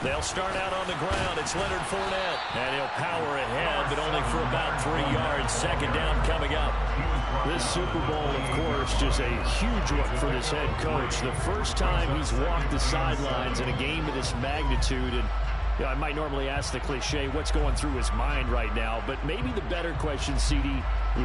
They'll start out on the ground. It's Leonard Fournette. And he'll power ahead, but only for about 3 yards. Second down coming up. This Super Bowl, of course, just a huge one for this head coach. The first time he's walked the sidelines in a game of this magnitude. And you know, I might normally ask the cliche, what's going through his mind right now? But maybe the better question, CD,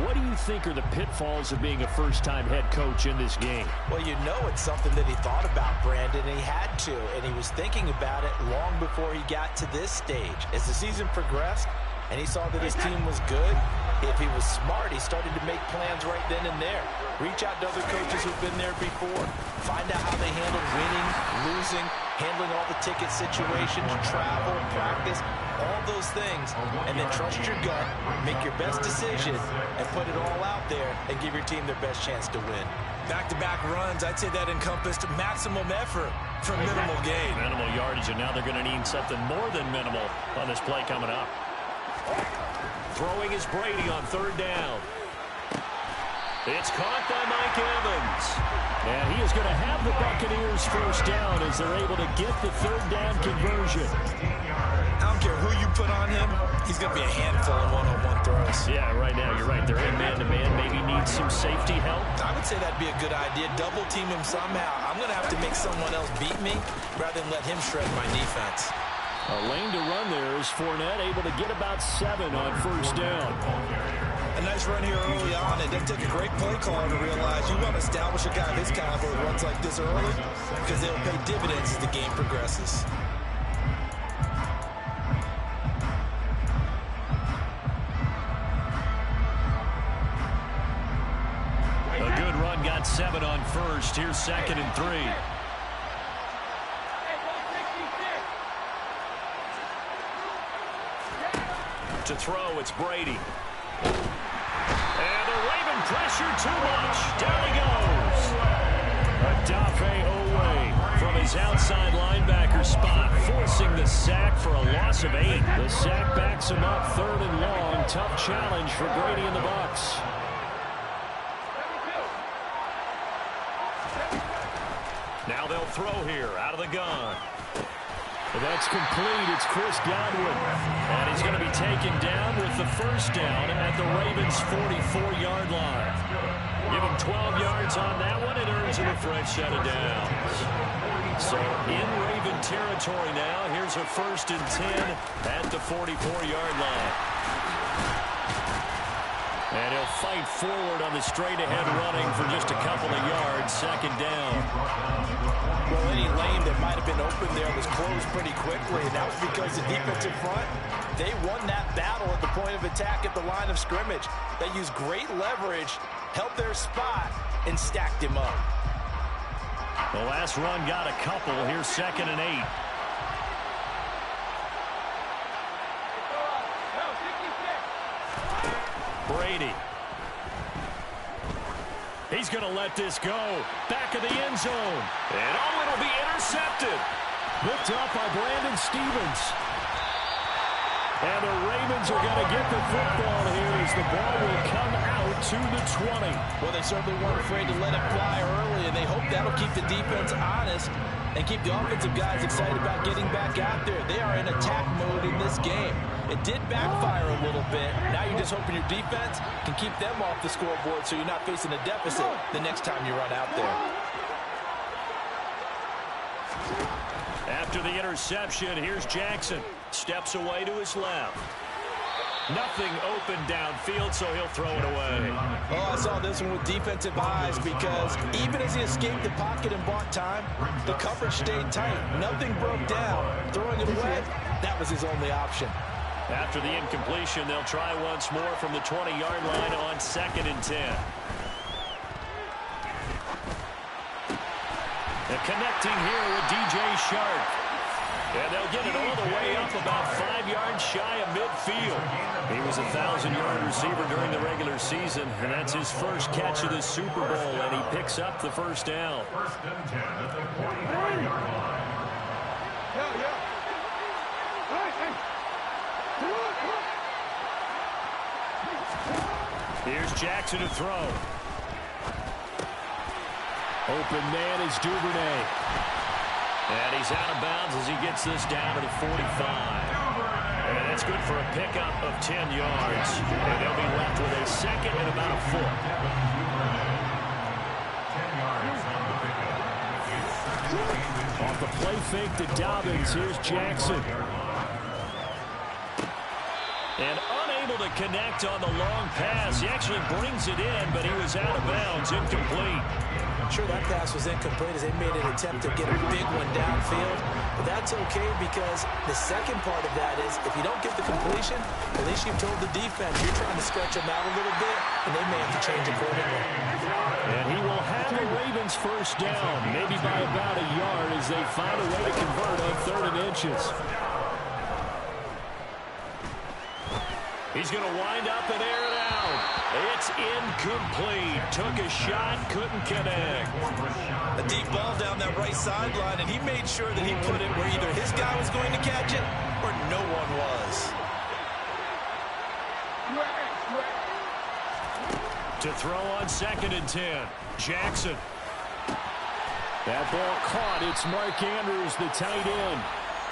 what do you think are the pitfalls of being a first-time head coach in this game? Well, you know it's something that he thought about, Brandon, and he had to. And he was thinking about it long before he got to this stage. As the season progressed and he saw that his team was good, if he was smart, he started to make plans right then and there. Reach out to other coaches who've been there before. Find out how they handle winning, losing, handling all the ticket situations, travel, practice, all those things, and then trust your gut, make your best decision, and put it all out there and give your team their best chance to win. Back-to-back runs, I'd say that encompassed maximum effort for minimal gain. Minimal yardage, and now they're going to need something more than minimal on this play coming up. Throwing is Brady on third down. It's caught by Mike Evans. And he is going to have the Buccaneers first down as they're able to get the third down conversion. I don't care who you put on him, he's going to be a handful in one-on-one throws. Yeah, right now, you're right. They're in man-to-man. Maybe needs some safety help. I would say that'd be a good idea. Double team him somehow. I'm going to have to make someone else beat me rather than let him shred my defense. A lane to run there is Fournette, able to get about 7 on first down. A nice run here early on. It doesn't take a great play caller to realize you want to establish a guy of his caliber who runs like this early because they'll pay dividends as the game progresses. A good run, got 7 on first. Here's 2nd and 3. To throw, it's Brady. And the Raven pressure too much. Down he goes. Odafe Oweh from his outside linebacker spot, forcing the sack for a loss of 8. The sack backs him up, 3rd and long. Tough challenge for Brady and the Bucs. Now they'll throw here out of the gun. That's complete. It's Chris Godwin. And he's going to be taken down with the first down at the Ravens' 44-yard line. Give him 12 yards on that one. It earns him a fresh set of downs. So in Raven territory now. Here's a 1st and 10 at the 44-yard line. And he'll fight forward on the straight-ahead running for just a couple of yards. 2nd down. Well, any lane that might have been open there was closed pretty quickly, and that was because the defensive front, they won that battle at the point of attack at the line of scrimmage. They used great leverage, held their spot, and stacked him up. The last run got a couple. Here's 2nd and 8. Brady. He's going to let this go. Back of the end zone. And it'll be intercepted. Picked up by Brandon Stephens. And the Ravens are going to get the football here as the ball will come out to the 20. Well, they certainly weren't afraid to let it fly early, and they hope that'll keep the defense honest and keep the offensive guys excited about getting back out there. They are in attack mode in this game. It did backfire a little bit. Now you're just hoping your defense can keep them off the scoreboard so you're not facing a deficit the next time you run out there. After the interception, here's Jackson. Steps away to his left. Nothing open downfield, so he'll throw it away. Oh, I saw this one with defensive eyes because even as he escaped the pocket and bought time, the coverage stayed tight. Nothing broke down. Throwing it away, that was his only option. After the incompletion, they'll try once more from the 20-yard line on 2nd and 10. And connecting here with DJ Shark. And they'll get it all the way up about 5 yards shy of midfield. He was a 1,000-yard receiver during the regular season, and that's his first catch of the Super Bowl, and he picks up the first down. Here's Jackson to throw. Open man is Duvernay. And he's out of bounds as he gets this down to the 45. And that's good for a pickup of 10 yards. And they'll be left with a second and about a foot. Off the play fake to Dobbins. Here's Jackson. And unable to connect on the long pass. He actually brings it in, but he was out of bounds, incomplete. Sure, that pass was incomplete as they made an attempt to get a big one downfield. But that's okay because the second part of that is if you don't get the completion, at least you've told the defense you're trying to stretch them out a little bit, and they may have to change accordingly. And he will have the Ravens first down, maybe by about a yard as they find a way to convert on 3rd and inches. He's going to wind up and air it out. It's incomplete. Took a shot, couldn't connect. A deep ball down that right sideline, and he made sure that he put it where either his guy was going to catch it or no one was. To throw on 2nd and 10. Jackson. That ball caught. It's Mark Andrews, the tight end.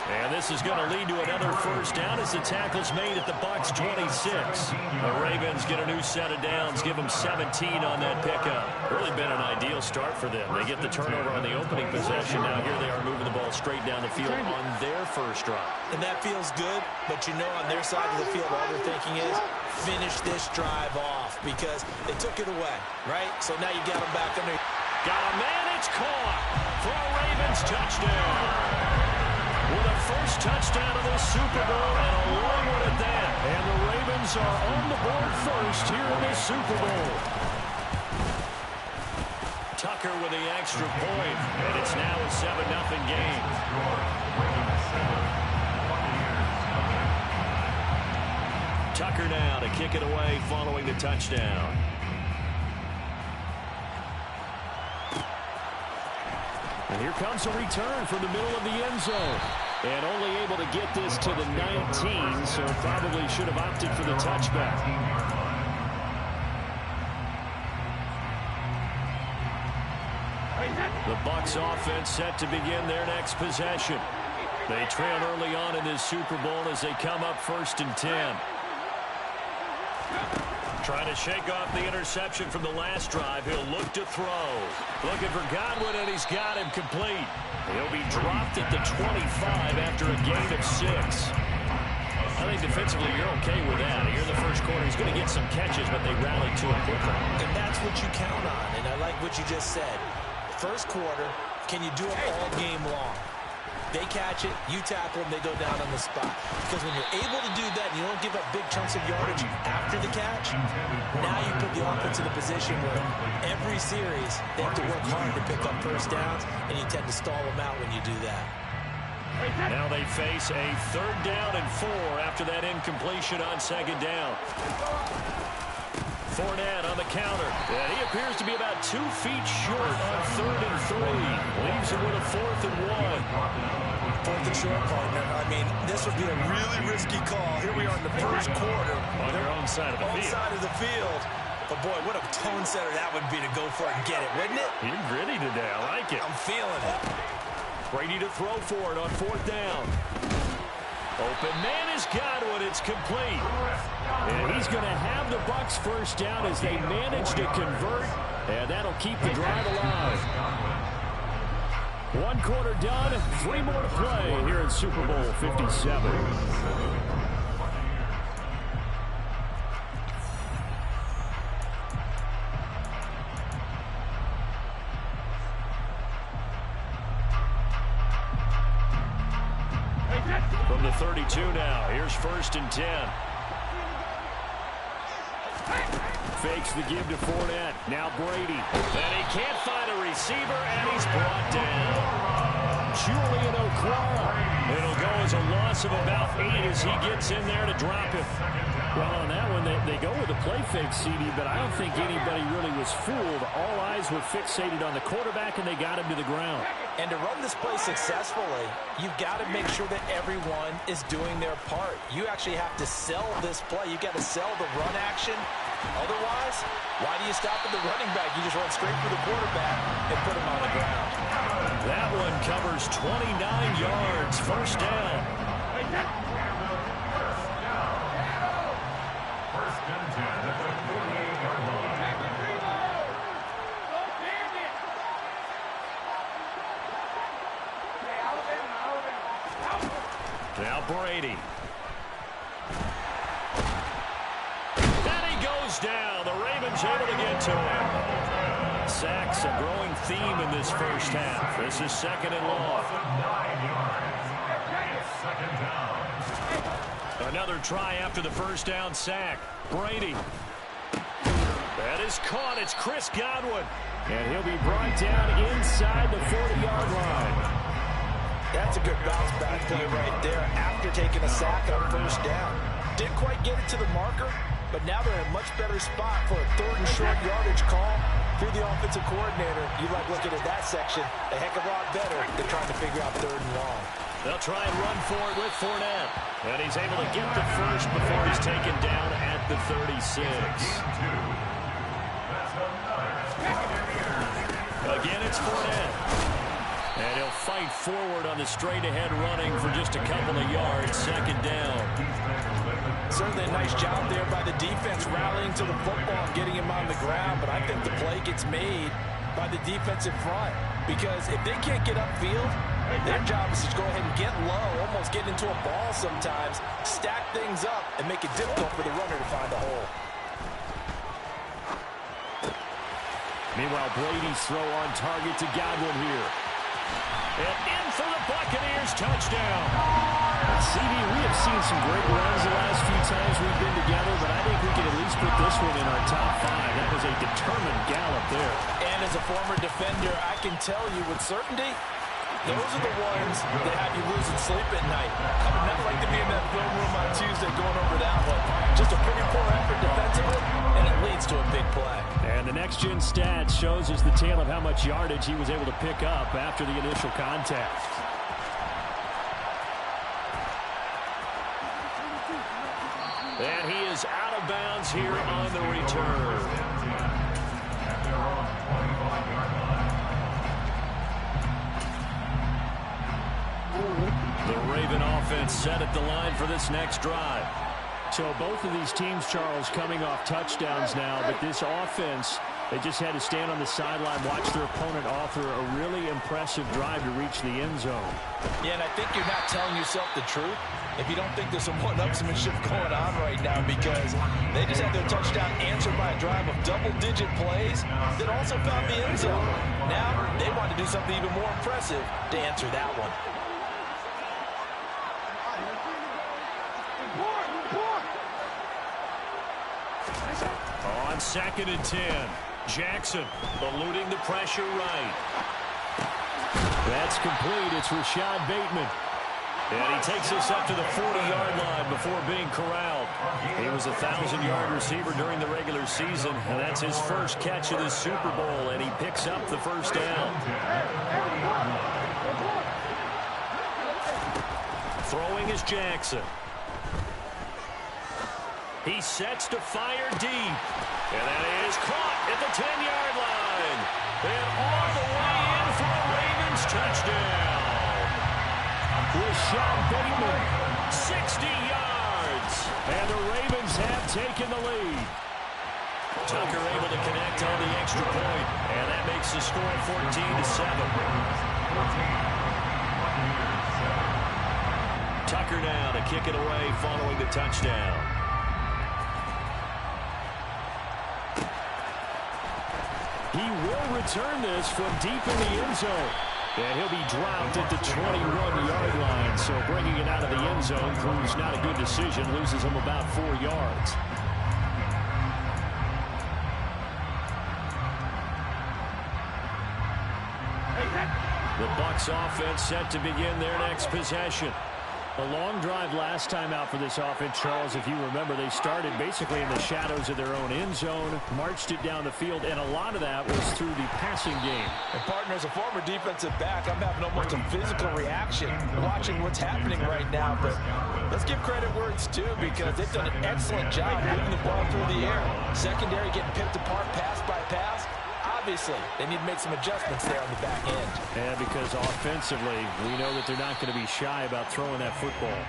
And this is going to lead to another first down as the tackle's made at the Bucs 26. The Ravens get a new set of downs, give them 17 on that pickup. Really been an ideal start for them. They get the turnover on the opening possession. Now here they are moving the ball straight down the field on their first drive. And that feels good, but you know on their side of the field all they're thinking is finish this drive off because they took it away, right? So now you got them back under. Got a man, it's caught for a Ravens touchdown. With a first touchdown of the Super Bowl and a long one at that. And the Ravens are on the board first here in this Super Bowl. Tucker with the extra point, and it's now a 7-0 game. Tucker now to kick it away following the touchdown. And here comes a return from the middle of the end zone. And only able to get this to the 19, so probably should have opted for the touchback. The Bucs offense set to begin their next possession. They trail early on in this Super Bowl as they come up 1st and 10. Trying to shake off the interception from the last drive. He'll look to throw. Looking for Godwin, and he's got him complete. He'll be dropped at the 25 after a gain of 6. I think defensively you're okay with that. Here in the first quarter, he's going to get some catches, but they rally to him quickly. And that's what you count on, and I like what you just said. First quarter, can you do it all game long? They catch it, you tackle them, they go down on the spot. Because when you're able to do that and you don't give up big chunks of yardage after the catch, now you put the offense in a position where every series they have to work hard to pick up first downs, and you tend to stall them out when you do that. Now they face a 3rd down and 4 after that incompletion on 2nd down. Fournette on the counter. And he appears to be about 2 feet short on 3rd and 3. Leaves him with a 4th and 1. 4th and short, partner. I mean, this would be a really risky call. Here we are in the first quarter. On their own side of the field. Side of the field. But, boy, what a tone setter that would be to go for it and get it, wouldn't it? You're gritty today. I like it. I'm feeling it. Brady to throw for it on 4th down. Open man is Godwin. It's complete. And he's going to have the Bucs first down as they manage to convert. And that'll keep the drive alive. 1 quarter done. 3 more to play here in Super Bowl 57. From the 32 now, here's 1st and 10. Fakes the give to Fournette. Now Brady. And he can't find a receiver, and he's brought down. Julian Okwara. It'll go as a loss of about 8 as he gets in there to drop him. Well, on that one, they go with a play fake, CD, but I don't think anybody really was fooled. All eyes were fixated on the quarterback, and they got him to the ground. And to run this play successfully, you've got to make sure that everyone is doing their part. You actually have to sell this play. You've got to sell the run action. Otherwise, why do you stop at the running back? You just run straight for the quarterback and put him on the ground. That one covers 29 yards. First down. Now Brady. And he goes down. The Ravens able to get to him. Sacks a growing theme in this first half. This is second and long. Another try after the first down sack. Brady. That is caught. It's Chris Godwin. And he'll be brought down inside the 40-yard line. That's a good bounce back play right there after taking a sack on first down. Didn't quite get it to the marker, but now they're in a much better spot for a third and short yardage call. If you're the offensive coordinator, you like looking at that section a heck of a lot better than trying to figure out third and long. They'll try and run for it with Fournette. And he's able to get the first before he's taken down at the 36. Again, it's Fournette. And he'll fight forward on the straight-ahead running for just a couple of yards. Second down. Certainly a nice job there by the defense rallying to the football and getting him on the ground. But I think the play gets made by the defensive front. Because if they can't get upfield, their job is to go ahead and get low, almost get into a ball sometimes, stack things up, and make it difficult for the runner to find a hole. Meanwhile, Brady's throw on target to Godwin here. And in for the Buccaneers, touchdown. CD, we have seen some great runs the last few times we've been together, but I think we can at least put this one in our top 5. That was a determined gallop there. And as a former defender, I can tell you with certainty, those are the ones that have you losing sleep at night. I would not like to be in that film room on Tuesday going over that one. Just a pretty poor effort defensively, and it leads to a big play. And the next-gen stats shows us the tale of how much yardage he was able to pick up after the initial contact. And he is out of bounds here on the return. The Raven offense set at the line for this next drive. So both of these teams, Charles, coming off touchdowns now, but this offense, they just had to stand on the sideline, watch their opponent author a really impressive drive to reach the end zone. Yeah, and I think you're not telling yourself the truth if you don't think there's some one-upsmanship going on right now, because they just had their touchdown answered by a drive of double-digit plays that also found the end zone. Now they want to do something even more impressive to answer that one. On second and 10, Jackson eluding the pressure right. That's complete. It's Rashad Bateman. And he takes us up to the 40-yard line before being corralled. He was a 1,000-yard receiver during the regular season, and that's his first catch of the Super Bowl, and he picks up the first down. Throwing is Jackson. He sets to fire deep. And that is caught at the 10-yard line. And all the way in for a Ravens touchdown. Rashad Bateman, 60 yards. and the Ravens have taken the lead. Tucker able to connect on the extra point, and that makes the score 14-7. Tucker now to kick it away following the touchdown. He will return this from deep in the end zone. And he'll be dropped at the 21-yard line. So bringing it out of the end zone proves not a good decision. Loses him about 4 yards. The Bucs offense set to begin their next possession. A long drive last time out for this offense, Charles. If you remember, they started basically in the shadows of their own end zone, marched it down the field, and a lot of that was through the passing game. And partner, as a former defensive back, I'm having almost a physical reaction watching what's happening right now. But let's give credit where it's due, because they've done an excellent job moving the ball through the air. Secondary getting picked apart pass by pass. Obviously, they need to make some adjustments there on the back end. Yeah, because offensively, we know that they're not going to be shy about throwing that football.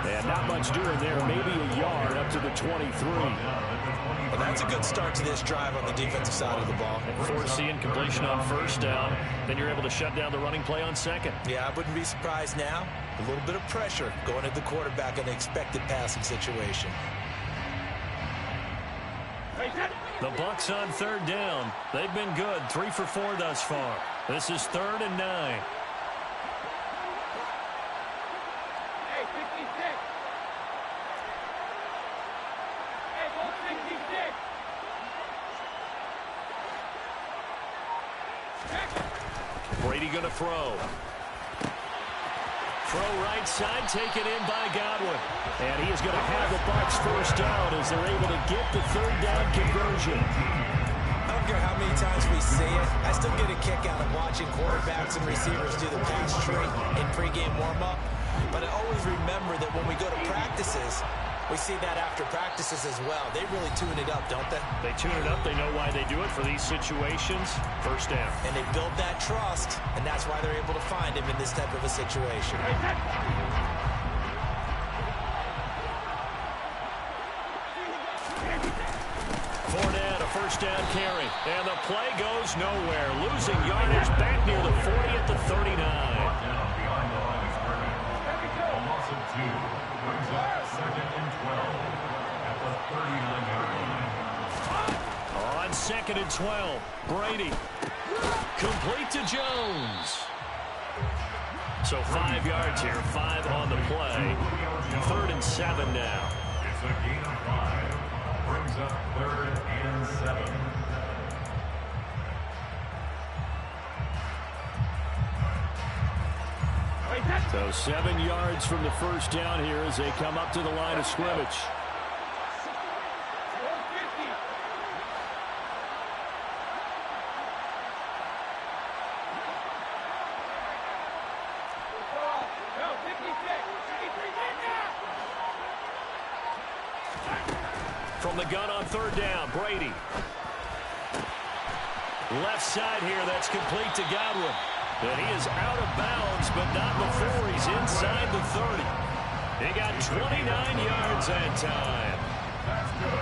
And not much doing there, maybe a yard up to the 23. Well, that's a good start to this drive on the defensive side of the ball. Force the incompletion on first down. Then you're able to shut down the running play on second. Yeah, I wouldn't be surprised now. A little bit of pressure going at the quarterback in an expected passing situation. The Bucks on third down. They've been good, 3 for 4 thus far. This is 3rd and 9. Hey, 56. Hey, go 66. Brady going to throw. Throw right side, taken in by Godwin. And he is going to have the Bucks first down as they're able to get the third down conversion. I don't care how many times we see it. I still get a kick out of watching quarterbacks and receivers do the pass tree in pregame warm-up. But I always remember that when we go to practices, we see that after practices as well. They really tune it up, don't they? They tune it up. They know why they do it for these situations. First down. And they build that trust, and that's why they're able to find him in this type of a situation. Fournette, a first down carry. And the play goes nowhere. Losing yardage back near the 40 at the 39. On 2nd and 12, Brady. Complete to Jones. So 5 yards here, 5 on the play. 3rd and 7 now. It's a gain of 5. Brings up 3rd and 7. So 7 yards from the first down here as they come up to the line of scrimmage. From the gun on 3rd down, Brady. Left side here, that's complete to Godwin. And he is out of bounds, but not before he's inside the 30. He got 29 yards that time.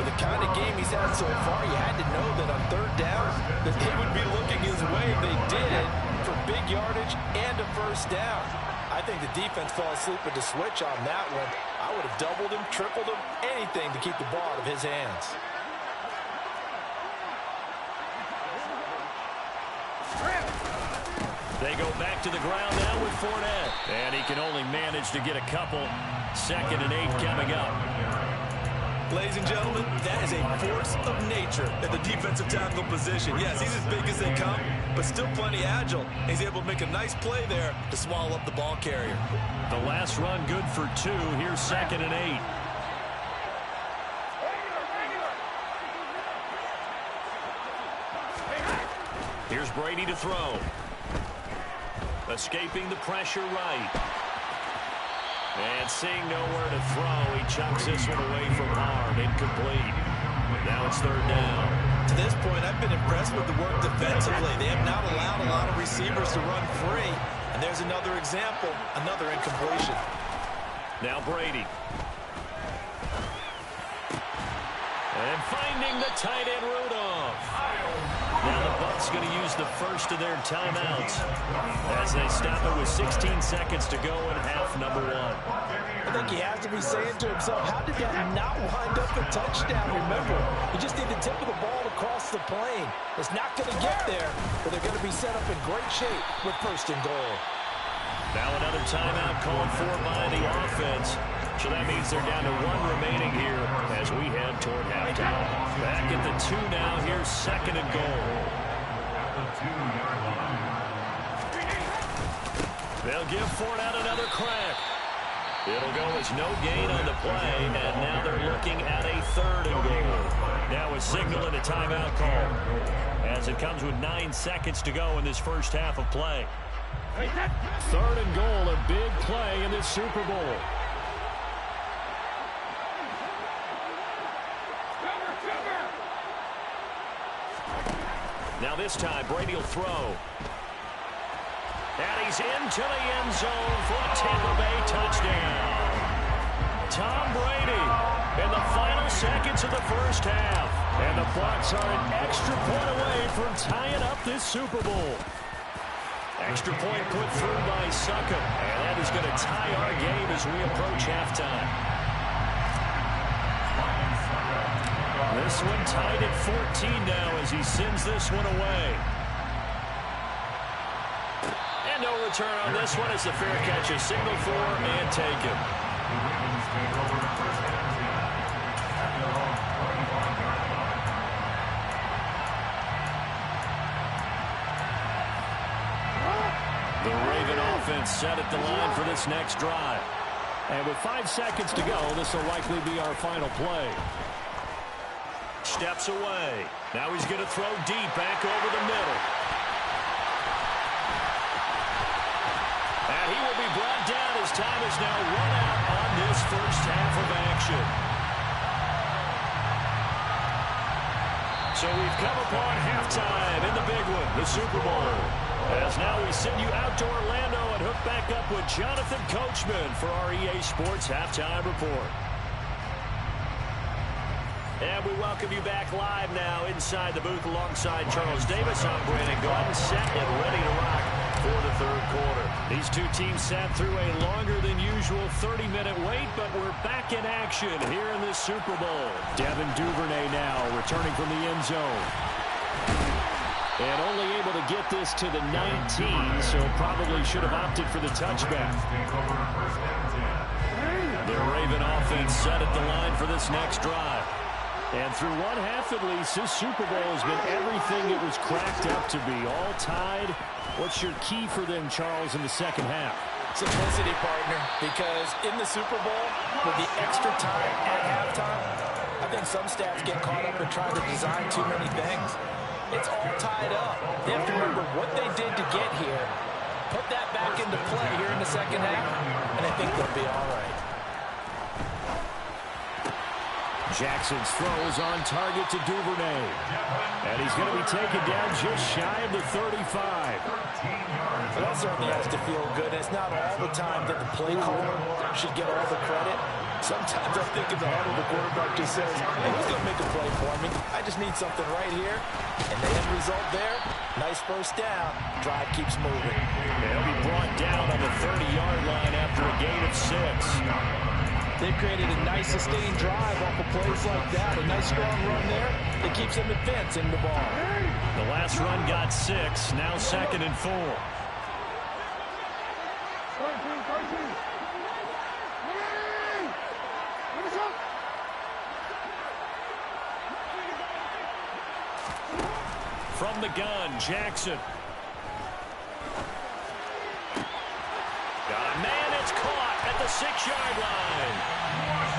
With the kind of game he's had so far, you had to know that on 3rd down that they would be looking his way. They did for big yardage and a first down. I think the defense fell asleep with the switch on that one. I would have doubled him, tripled him, anything to keep the ball out of his hands. They go back to the ground now with Fournette. And he can only manage to get a couple. 2nd and 8 coming up. Ladies and gentlemen, that is a force of nature at the defensive tackle position. Yes, he's as big as they come, but still plenty agile. He's able to make a nice play there to swallow up the ball carrier. The last run good for 2. Here's 2nd and 8. Here's Brady to throw. Escaping the pressure right. And seeing nowhere to throw, he chucks this one away from arm. Incomplete. Now it's 3rd down. To this point, I've been impressed with the work defensively. They have not allowed a lot of receivers to run free. And there's another example, another incompletion. Now Brady. And finding the tight end Rudolph. Now the Bucks going to use the first of their timeouts as they stop it with 16 seconds to go in half number 1. I think he has to be saying to himself, how did that not wind up a touchdown? Remember, you just need the tip of the ball across the plane. It's not going to get there, but they're going to be set up in great shape with 1st and goal. Now another timeout called for by the offense. So that means they're down to 1 remaining here as we head toward halftime. Back at the 2 now. Here's 2nd and goal. At the 2-yard line. They'll give Fournette another crack. It'll go as no gain on the play, and now they're looking at a 3rd and goal. Now a signal and a timeout call, as it comes with 9 seconds to go in this first half of play. 3rd and goal, a big play in this Super Bowl. Now this time, Brady will throw. And he's into the end zone for a Tampa Bay touchdown. Tom Brady in the final seconds of the first half. And the Bucs are an extra point away from tying up this Super Bowl. Extra point put through by Succop. And that is going to tie our game as we approach halftime. This one tied at 14 now as he sends this one away. And no return on this one as the fair catch is signaled for and taken. The Raven offense set at the line for this next drive. And with 5 seconds to go, this will likely be our final play. Steps away. Now he's going to throw deep back over the middle. And he will be brought down as time is now run out on this first half of action. So we've come upon halftime in the big one, the Super Bowl. As now we send you out to Orlando and hook back up with Jonathan Coachman for our EA Sports Halftime Report. And we welcome you back live now inside the booth alongside Charles Davis. I'm Brandon Gaudin, set and ready to rock for the 3rd quarter. These two teams sat through a longer than usual 30-minute wait, but we're back in action here in this Super Bowl. Devin Duvernay now returning from the end zone. And only able to get this to the 19, so probably should have opted for the touchback. The Raven offense set at the line for this next drive. And through one half at least, this Super Bowl has been everything it was cracked up to be. All tied. What's your key for them, Charles, in the second half? Simplicity, partner, because in the Super Bowl, with the extra time at halftime, I think some staffs get caught up in trying to design too many things. It's all tied up. They have to remember what they did to get here, put that back into play here in the second half, and I think they'll be all right. Jackson's throw is on target to Duvernay. And he's going to be taken down just shy of the 35. Well, that certainly has to feel good. It's not all the time that the play caller should get all the credit. Sometimes I think in the huddle, the quarterback just says, hey, who's going to make a play for me? I just need something right here. And the end result there, nice first down. Drive keeps moving. They'll be brought down on the 30-yard line after a gain of 6. They've created a nice sustained drive off of plays like that. A nice strong run there that keeps them advancing the ball. The last run got 6, now 2nd and 4. From the gun, Jackson. Got a man, it's caught at the 6-yard line.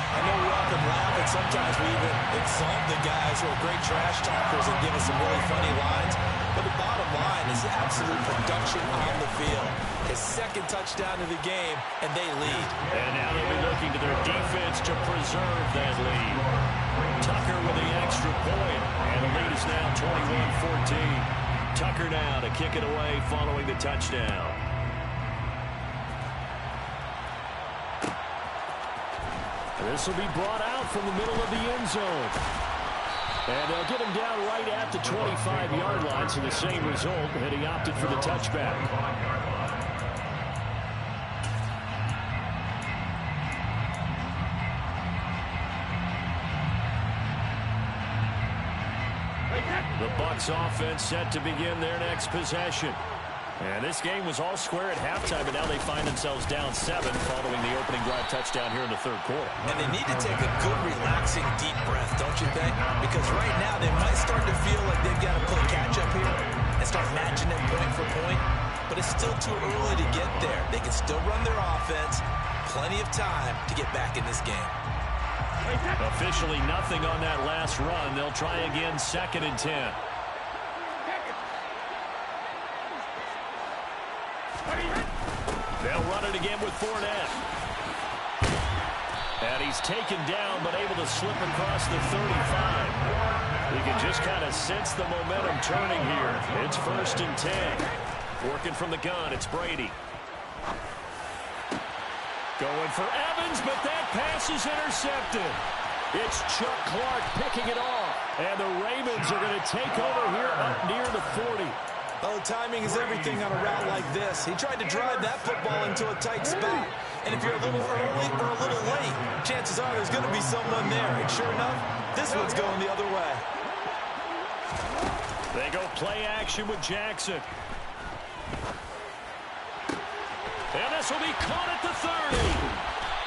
I know we often laugh, and sometimes we even insult the guys who are great trash talkers and give us some really funny lines. But the bottom line is absolute production on the field. His 2nd touchdown of the game, and they lead. And now they'll be looking to their defense to preserve that lead. Tucker with the extra point, and the lead is now 21-14. Tucker now to kick it away following the touchdown. This will be brought out from the middle of the end zone. And they'll get him down right at the 25-yard line, so the same result, and he opted for the touchback. The Bucs offense set to begin their next possession. And this game was all square at halftime, but now they find themselves down 7 following the opening drive touchdown here in the 3rd quarter. And they need to take a good, relaxing, deep breath, don't you think? Because right now they might start to feel like they've got to play catch-up here and start matching them point for point. But it's still too early to get there. They can still run their offense. plenty of time to get back in this game. Officially nothing on that last run. They'll try again, 2nd and 10. They'll run it again with Fournette. And he's taken down, but able to slip across the 35. You can just kind of sense the momentum turning here. It's 1st and 10. Working from the gun, it's Brady. Going for Evans, but that pass is intercepted. It's Chuck Clark picking it off. And the Ravens are going to take over here up near the 40. Oh, timing is everything on a route like this. He tried to drive that football into a tight spot. And if you're a little early or a little late, chances are there's going to be someone there. And sure enough, this one's going the other way. They go play action with Jackson. And this will be caught at the 30.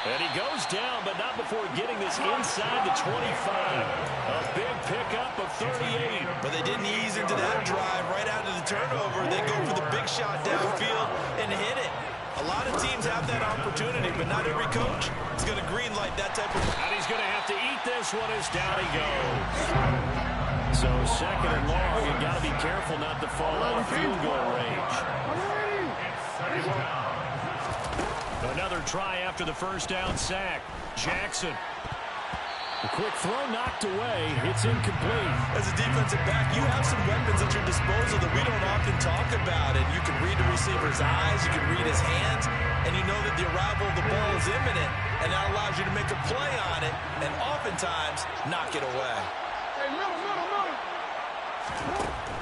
And he goes down, but not before getting this inside the 25. A big pickup of 38. But they didn't ease into that drive right out of the turnover. They go for the big shot downfield and hit it. A lot of teams have that opportunity, but not every coach is going to green light that type of... And he's going to have to eat this one as down he goes. So 2nd and long, you've got to be careful not to fall out of field goal range. Another try after the first down sack. Jackson. A quick throw knocked away. It's incomplete. As a defensive back, you have some weapons at your disposal that we don't often talk about. And you can read the receiver's eyes, you can read his hands, and you know that the arrival of the ball is imminent, and that allows you to make a play on it and oftentimes knock it away.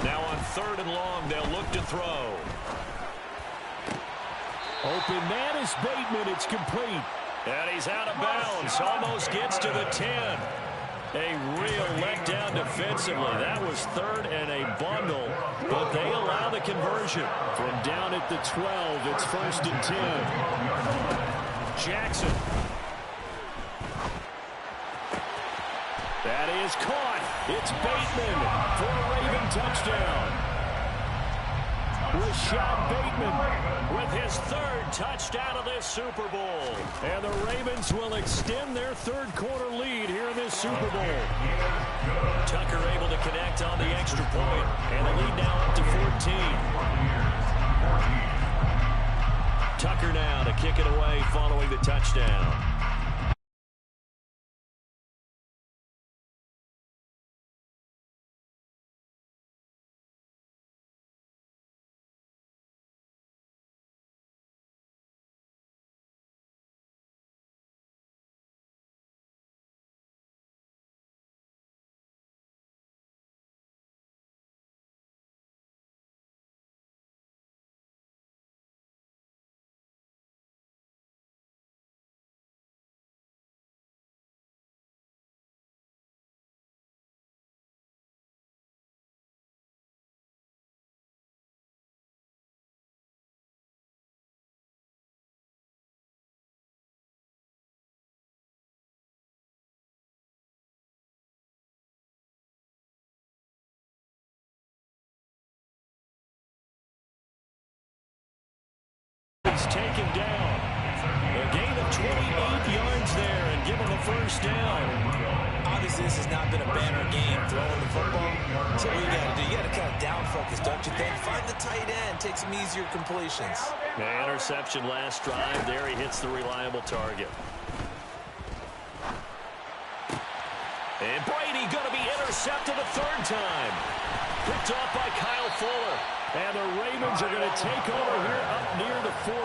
Now on 3rd and long, they'll look to throw. Open man is Bateman. It's complete. And he's out of bounds. Almost gets to the 10. A real letdown defensively. That was 3rd and a bundle. But they allow the conversion. From down at the 12, it's 1st and 10. Jackson. That is caught. It's Bateman for a Raven touchdown. Rashad Bateman with his 3rd touchdown of this Super Bowl. And the Ravens will extend their 3rd quarter lead here in this Super Bowl. Tucker able to connect on the extra point. And the lead now up to 14. Tucker now to kick it away following the touchdown. He's taken down. A gain of 28 yards there and given the 1st down. Obviously, this has not been a banner game throwing the football. So what you got to do, you got to kind of down focus, don't you think? Find the tight end, take some easier completions. The interception last drive. There he hits the reliable target. And Brady going to be intercepted a 3rd time. Picked off by Kyle Fuller. And the Ravens are going to take over here up near the 40.